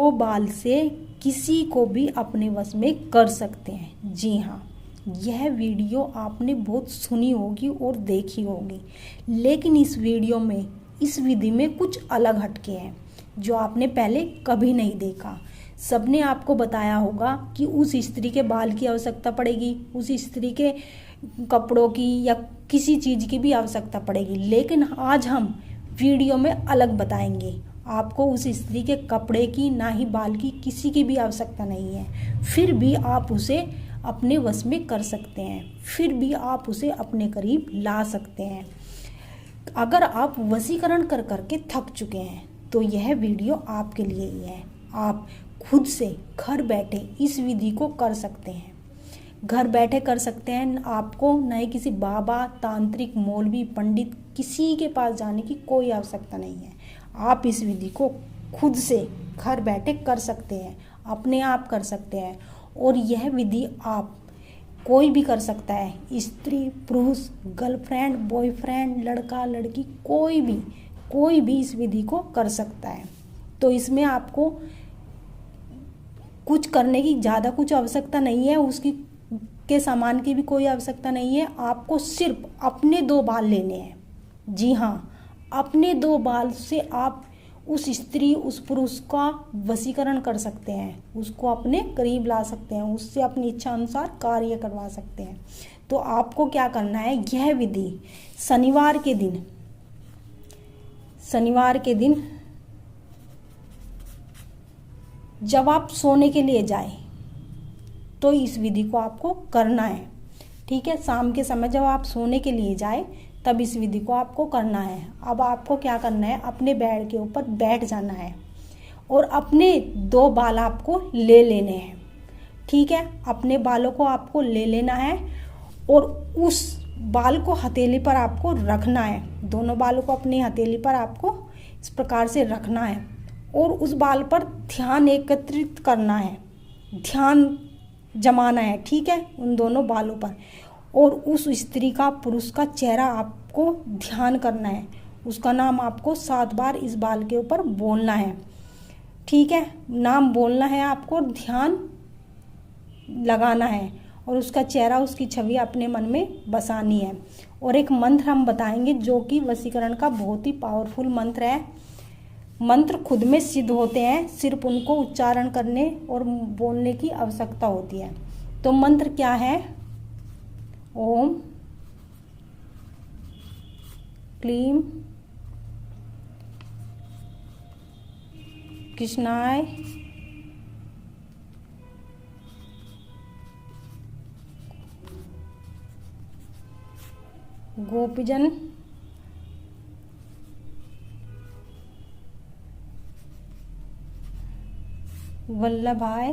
दो बाल से किसी को भी अपने वश में कर सकते हैं। जी हाँ, यह वीडियो आपने बहुत सुनी होगी और देखी होगी, लेकिन इस वीडियो में इस विधि में कुछ अलग हटके हैं जो आपने पहले कभी नहीं देखा। सबने आपको बताया होगा कि उस स्त्री के बाल की आवश्यकता पड़ेगी, उस स्त्री के कपड़ों की या किसी चीज़ की भी आवश्यकता पड़ेगी, लेकिन आज हम वीडियो में अलग बताएंगे। आपको उस स्त्री के कपड़े की ना ही बाल की किसी की भी आवश्यकता नहीं है, फिर भी आप उसे अपने वश में कर सकते हैं, फिर भी आप उसे अपने करीब ला सकते हैं। अगर आप वशीकरण कर करके थक चुके हैं तो यह वीडियो आपके लिए ही है। आप खुद से घर बैठे इस विधि को कर सकते हैं, घर बैठे कर सकते हैं। आपको न ही किसी बाबा, तांत्रिक, मौलवी, पंडित किसी के पास जाने की कोई आवश्यकता नहीं है। आप इस विधि को खुद से घर बैठे कर सकते हैं, अपने आप कर सकते हैं। और यह विधि आप कोई भी कर सकता है, स्त्री, पुरुष, गर्लफ्रेंड, बॉयफ्रेंड, लड़का, लड़की, कोई भी इस विधि को कर सकता है। तो इसमें आपको कुछ करने की ज़्यादा कुछ आवश्यकता नहीं है, उसकी के सामान की भी कोई आवश्यकता नहीं है। आपको सिर्फ अपने दो बाल लेने हैं। जी हाँ, अपने दो बाल से आप उस स्त्री, उस पुरुष का वशीकरण कर सकते हैं, उसको अपने करीब ला सकते हैं, उससे अपनी इच्छा अनुसार कार्य करवा सकते हैं। तो आपको क्या करना है, यह विधि शनिवार के दिन जब आप सोने के लिए जाए तो इस विधि को आपको करना है। ठीक है, शाम के समय जब आप सोने के लिए जाए तब इस विधि को आपको करना है। अब आपको क्या करना है, अपने बेड के ऊपर बैठ जाना है और अपने दो बाल आपको ले लेने हैं। ठीक है, अपने बालों को आपको ले लेना है और उस बाल को हथेली पर आपको रखना है। दोनों बालों को अपनी हथेली पर आपको इस प्रकार से रखना है और उस बाल पर ध्यान एकत्रित करना है, ध्यान जमाना है। ठीक है, उन दोनों बालों पर, और उस स्त्री का, पुरुष का चेहरा आपको ध्यान करना है। उसका नाम आपको 7 बार इस बाल के ऊपर बोलना है। ठीक है, नाम बोलना है आपको, ध्यान लगाना है और उसका चेहरा, उसकी छवि अपने मन में बसानी है। और एक मंत्र हम बताएंगे जो कि वशीकरण का बहुत ही पावरफुल मंत्र है। मंत्र खुद में सिद्ध होते हैं, सिर्फ उनको उच्चारण करने और बोलने की आवश्यकता होती है। तो मंत्र क्या है, ओम क्लीम कृष्णाय गोपीजन वल्लभाय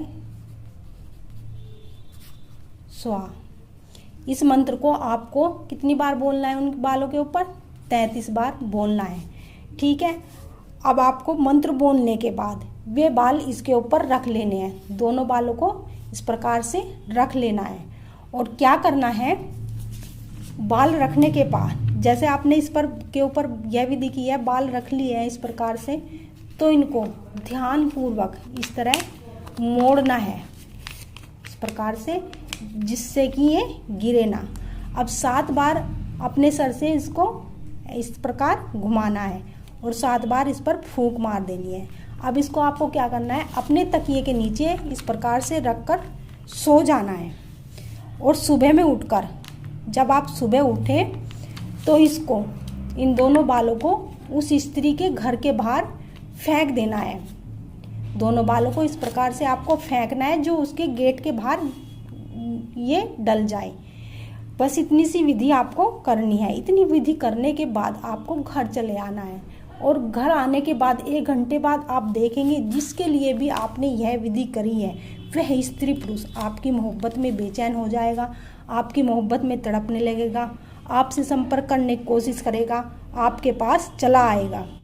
स्वाहा। इस मंत्र को आपको कितनी बार बोलना है, उन बालों के ऊपर 33 बार बोलना है। ठीक है, अब आपको मंत्र बोलने के बाद वे बाल इसके ऊपर रख लेने हैं, दोनों बालों को इस प्रकार से रख लेना है। और क्या करना है, बाल रखने के बाद जैसे आपने इस पर के ऊपर यह विधि की है, बाल रख लिए हैं इस प्रकार से, तो इनको ध्यान पूर्वक इस तरह मोड़ना है इस प्रकार से, जिससे कि ये गिरे ना। अब 7 बार अपने सर से इसको इस प्रकार घुमाना है और 7 बार इस पर फूंक मार देनी है। अब इसको आपको क्या करना है, अपने तकिए के नीचे इस प्रकार से रखकर सो जाना है। और सुबह में उठकर, जब आप सुबह उठे तो इसको, इन दोनों बालों को उस स्त्री के घर के बाहर फेंक देना है। दोनों बालों को इस प्रकार से आपको फेंकना है जो उसके गेट के बाहर ये डल जाए। बस इतनी सी विधि आपको करनी है। इतनी विधि करने के बाद आपको घर चले आना है और घर आने के बाद 1 घंटे बाद आप देखेंगे जिसके लिए भी आपने यह विधि करी है वह स्त्री पुरुष आपकी मोहब्बत में बेचैन हो जाएगा, आपकी मोहब्बत में तड़पने लगेगा, आपसे संपर्क करने की कोशिश करेगा, आपके पास चला आएगा।